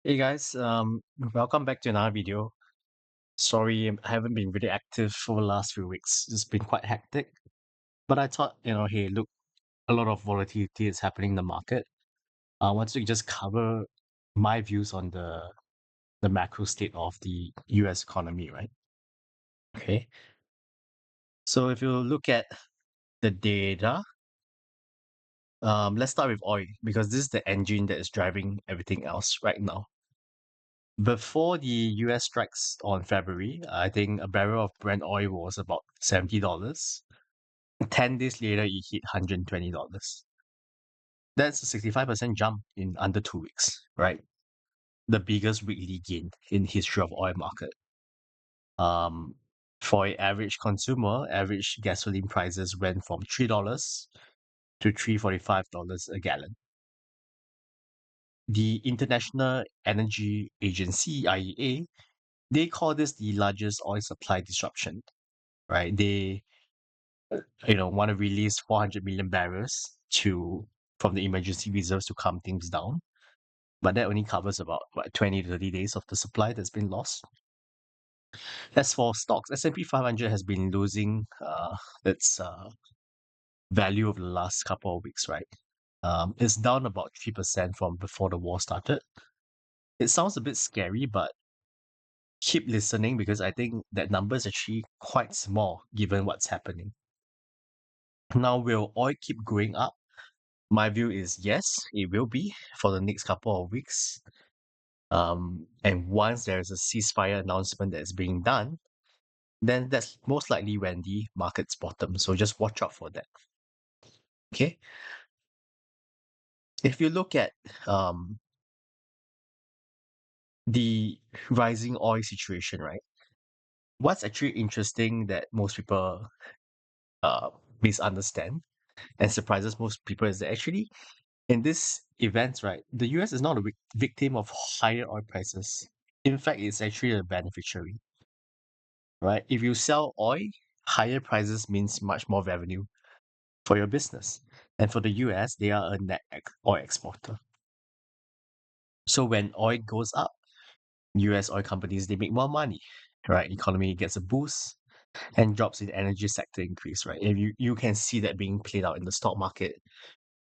Hey guys, welcome back to another video. Sorry, I haven't been really active for the last few weeks. It's been quite hectic. But I thought, hey, look, a lot of volatility is happening in the market. I wanted to just cover my views on the macro state of the US economy, right? Okay. So if you look at the data, let's start with oil because this is the engine that is driving everything else right now. Before the US strikes on February, I think a barrel of Brent oil was about $70. 10 days later, it hit $120. That's a 65% jump in under 2 weeks, right? The biggest weekly gain in history of oil market. Um, for an average consumer, average gasoline prices went from $3 to $3.45 a gallon. The International Energy Agency, IEA, they call this the largest oil supply disruption, right? They want to release 400 million barrels to from the emergency reserves to calm things down, but that only covers about 20 to 30 days of the supply that's been lost. As for stocks, S&P 500 has been losing its value over the last couple of weeks, right? It's down about 3% from before the war started. It sounds a bit scary, but keep listening because I think that number is actually quite small given what's happening. Now, will oil keep going up? My view is yes, it will be for the next couple of weeks. And once there is a ceasefire announcement that is being done, then that's most likely when the markets bottom. So just watch out for that. Okay. If you look at the rising oil situation, right? What's actually interesting that most people uh, misunderstand and surprises most people is that actually in this event, right, the US is not a victim of higher oil prices. In fact, it's actually a beneficiary, right? If you sell oil, higher prices means much more revenue for your business. And for the US, they are a net oil exporter. So when oil goes up, US oil companies they make more money, right? Economy gets a boost and jobs in the energy sector increase, right? And you can see that being played out in the stock market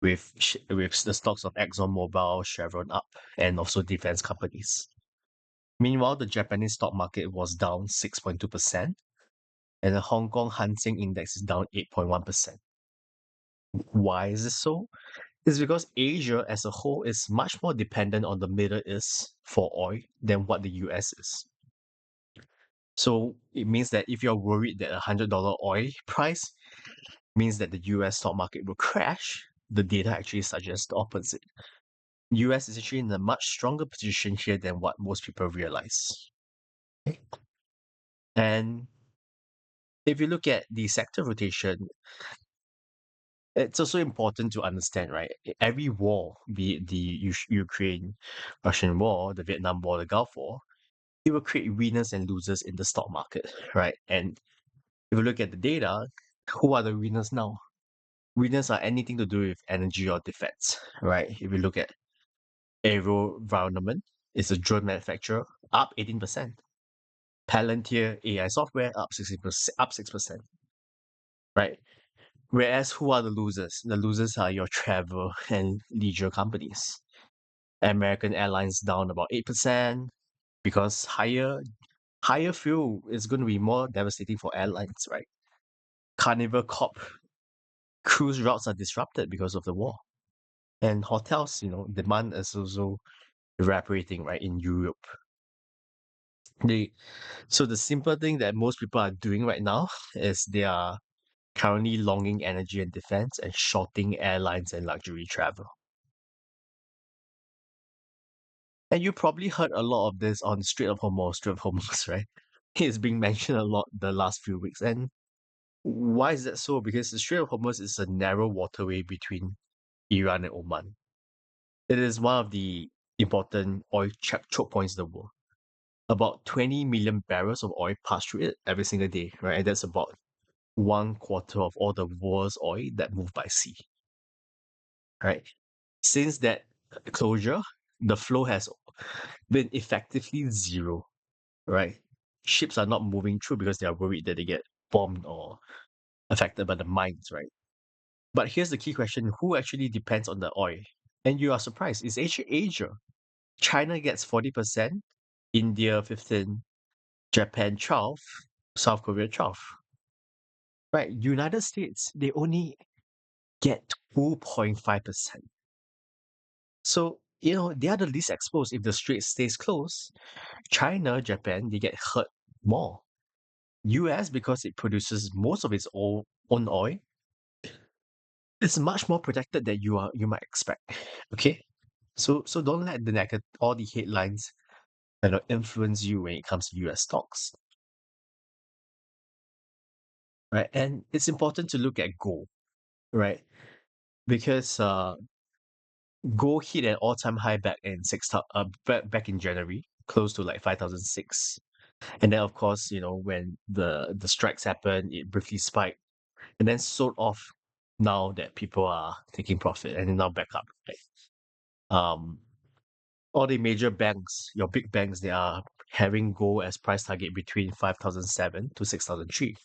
with the stocks of ExxonMobil, Chevron up, and also defense companies. Meanwhile, the Japanese stock market was down 6.2%, and the Hong Kong Hang Seng Index is down 8.1%. Why is this so? It's because Asia as a whole is much more dependent on the Middle East for oil than what the US is. So it means that if you're worried that $100 oil price means that the US stock market will crash, the data actually suggests the opposite. US is actually in a much stronger position here than what most people realize. Okay. And if you look at the sector rotation, it's also important to understand, right? Every war, be it the Ukraine Russian war, the Vietnam War, the Gulf War, it will create winners and losers in the stock market, right? And if you look at the data, who are the winners now? Winners are anything to do with energy or defense, right? If you look at AeroVironment, it's a drone manufacturer, up 18%. Palantir AI software up 60%, up 6%, right? Whereas who are the losers? The losers are your travel and leisure companies. American Airlines down about 8% because higher fuel is going to be more devastating for airlines, right? Carnival Corp cruise routes are disrupted because of the war. And hotels, demand is also evaporating, right, in Europe. They so the simple thing that most people are doing right now is they are currently longing energy and defense and shorting airlines and luxury travel. And you probably heard a lot of this on Strait of Hormuz, right? It's being mentioned a lot the last few weeks. And why is that so? Because the Strait of Hormuz is a narrow waterway between Iran and Oman. It is one of the important oil choke points in the world. About 20 million barrels of oil pass through it every single day, right? And that's about 1/4 of all the world's oil that move by sea, right? Since that closure, the flow has been effectively zero, right? Ships are not moving through because they are worried that they get bombed or affected by the mines, right? But here's the key question: who actually depends on the oil? And you are surprised, it's Asia. China gets 40%, India 15, Japan 12, South Korea 12. Right? United States, they only get 2.5%. So, they are the least exposed. If the strait stays closed, China, Japan, they get hurt more. US, because it produces most of its own oil, it's much more protected than you might expect. Okay? So don't let all the headlines influence you when it comes to US stocks. Right? And it's important to look at gold, right? Because gold hit an all-time high back in January, close to like 5,006. And then of course, when the strikes happened, it briefly spiked and then sold off now that people are taking profit and then now back up. Right? Um all the major banks, your big banks, they are having gold as price target between 5,007 to 6,003.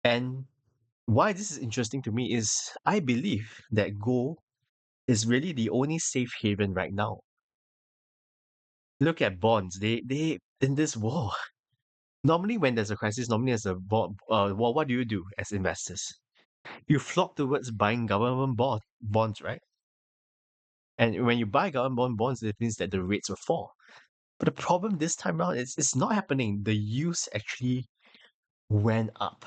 And why this is interesting to me is I believe that gold is really the only safe haven right now. Look at bonds. They in this war. Normally when there's a crisis, normally there's a war, what do as investors? You flock towards buying government bonds, right? And when you buy government bonds, it means that the rates will fall. But the problem this time around is it's not happening. The yields actually went up,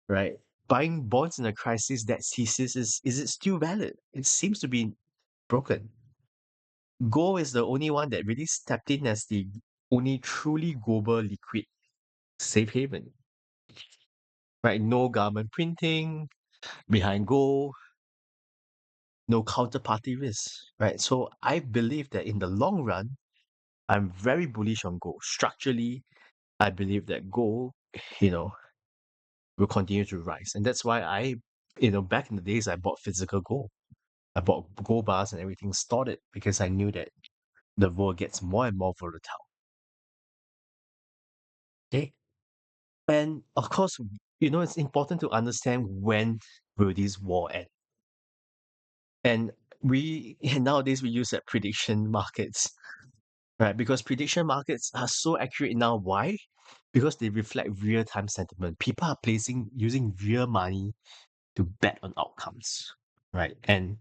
right? Buying bonds in a crisis that ceases is it still valid? It seems to be broken. Gold is the only one that really stepped in as the only truly global liquid safe haven, right? No government printing behind gold, no counterparty risk, right? So I believe that in the long run, I'm very bullish on gold. Structurally, I believe that gold, you know, will continue to rise. And that's why back in the days, I bought physical gold. I bought gold bars and everything, stored it because I knew that the world gets more and more volatile. Okay. And of course, it's important to understand when will this war end. And nowadays we use that prediction markets, right? Because prediction markets are so accurate now. Why? Because they reflect real-time sentiment. People are using real money to bet on outcomes, right? And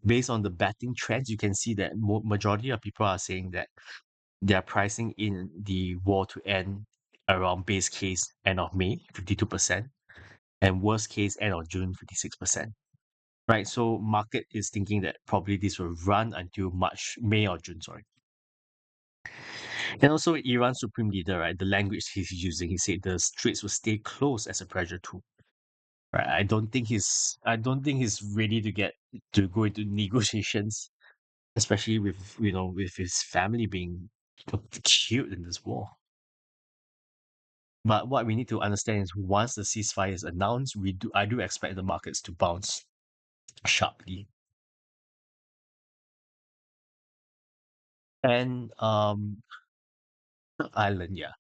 based on the betting trends, you can see that majority of people are saying that they are pricing in the war to end around base case end of May, 52%, and worst case end of June, 56%. Right. So market is thinking that probably this will run until May or June, sorry. And also Iran Supreme Leader, right? The language he's using, he said the straits will stay closed as a pressure tool. Right. I don't think he's ready to go into negotiations, especially with his family being killed in this war. But what we need to understand is once the ceasefire is announced, I do expect the markets to bounce sharply. And Ireland, yeah.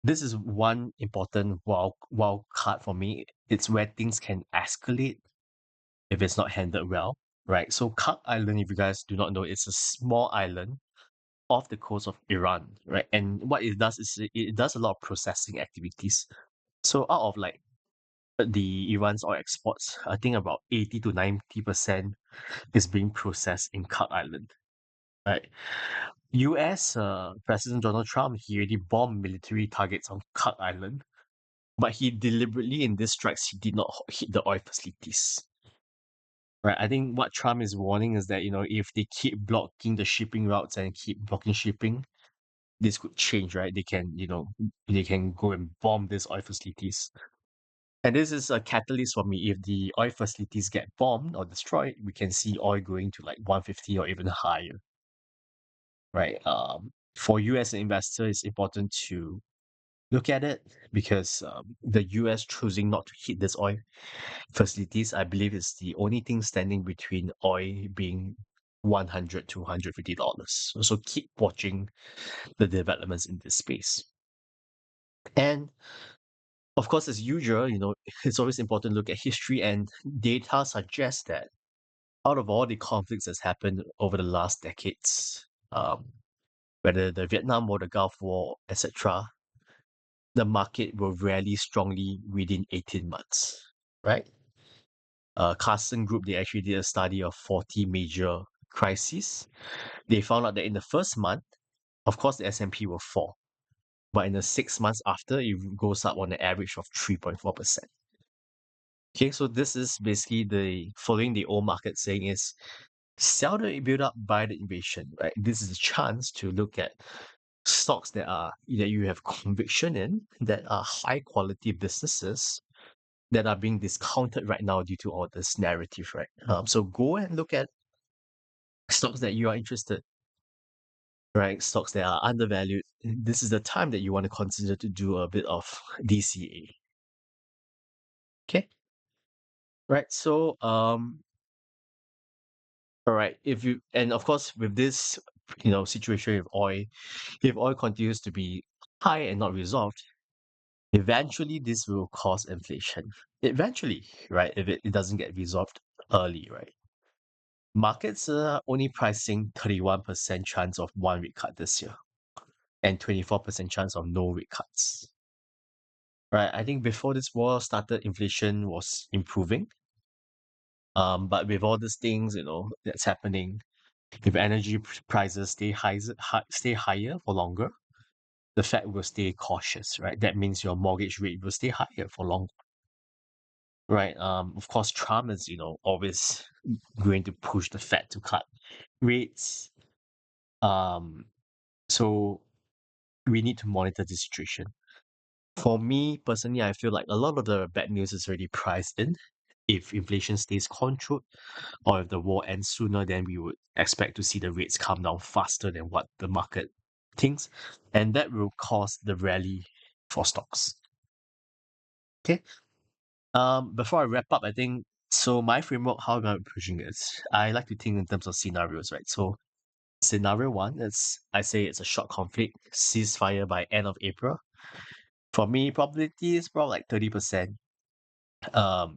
This is one important wild card for me. It's where things can escalate if it's not handled well, right? So Kak Island, if you guys do not know, it's a small island off the coast of Iran, right? And what it does is it does a lot of processing activities. So out of like the Iran's oil exports, I think about 80 to 90% is being processed in Kak Island, right? US President Donald Trump, he already bombed military targets on Kak Island, but he deliberately in these strikes he did not hit the oil facilities. Right. I think what Trump is warning is that if they keep blocking the shipping routes and keep blocking shipping, this could change. Right. They can go and bomb these oil facilities. And this is a catalyst for me. If the oil facilities get bombed or destroyed, we can see oil going to like 150 or even higher. Right. For you as an investor, it's important to look at it because the US choosing not to hit this oil facilities, I believe, is the only thing standing between oil being $100 to $150. So keep watching the developments in this space. And of course, as usual, it's always important to look at history, and data suggests that out of all the conflicts that's happened over the last decades, whether the Vietnam War, the Gulf War, etc., the market will rally strongly within 18 months, right? Carson Group, they actually did a study of 40 major crises. They found out that in the first month, of course, the S&P will fall, but in the 6 months after, it goes up on an average of 3.4%. Okay, so this is basically the following the old market saying is sell the build up, buy the invasion, right? This is a chance to look at stocks that you have conviction in, that are high quality businesses that are being discounted right now due to all this narrative, right? So go and look at stocks that you are interested, right? Stocks that are undervalued. This is the time that you want to consider to do a bit of DCA. Okay, right? So all right, if you and of course with this situation with oil, if oil continues to be high and not resolved, eventually this will cause inflation. Eventually, right? If it doesn't get resolved early, right? Markets are only pricing 31% chance of one rate cut this year and 24% chance of no rate cuts. Right? I think before this war started, inflation was improving. But with all these things, that's happening, if energy prices stay higher for longer, the Fed will stay cautious, right? That means your mortgage rate will stay higher for longer, right? Of course, Trump is, always going to push the Fed to cut rates. So we need to monitor the situation. For me personally, I feel like a lot of the bad news is already priced in. If inflation stays controlled, or if the war ends sooner, then we would expect to see the rates come down faster than what the market thinks, and that will cause the rally for stocks. Okay. Before I wrap up, I think so. My framework, how am I approaching this? I like to think in terms of scenarios, right? So, scenario one is I say it's a short conflict, ceasefire by end of April. For me, probability is probably like 30%.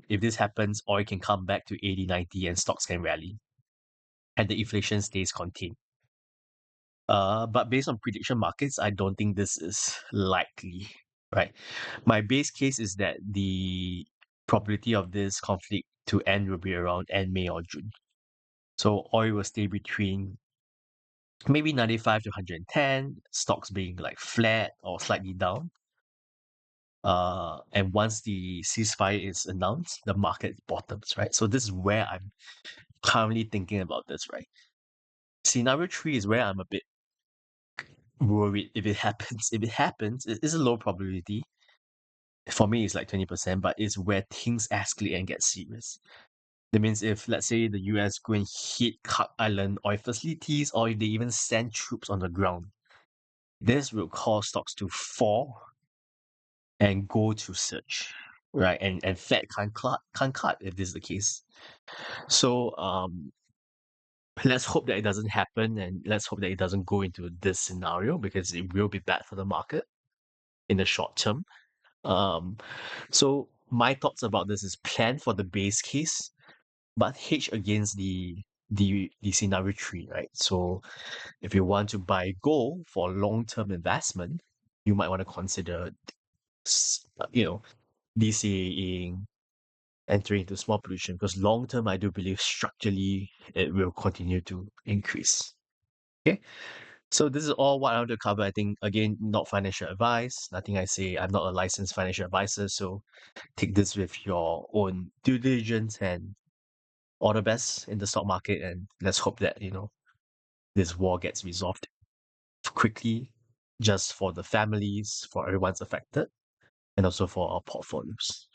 If this happens, oil can come back to 80, 90 and stocks can rally and the inflation stays contained. But based on prediction markets, I don't think this is likely, right? My base case is that the probability of this conflict to end will be around end May or June. So oil will stay between maybe 95 to 110, stocks being like flat or slightly down. And once the ceasefire is announced, the market bottoms, right? So this is where I'm currently thinking about this, right? Scenario three is where I'm a bit worried if it happens. If it happens, it is a low probability. For me, it's like 20%, but it's where things escalate and get serious. That means if, let's say, the US go and hit Cut Island oil facilities, or if they even send troops on the ground, this will cause stocks to fall and go to surge, right? And Fed can't cut if this is the case. So let's hope that it doesn't happen, and let's hope that it doesn't go into this scenario because it will be bad for the market in the short term. So my thoughts about this is plan for the base case, but hedge against the scenario three, right? So if you want to buy gold for long-term investment, you might want to consider, DCAing, entering into small pollution, because long term, I do believe structurally it will continue to increase. Okay. So this is all what I want to cover. I think again, not financial advice. Nothing I say. I'm not a licensed financial advisor, so take this with your own due diligence and all the best in the stock market. And let's hope that this war gets resolved quickly, just for the families, for everyone's affected, and also for our portfolios.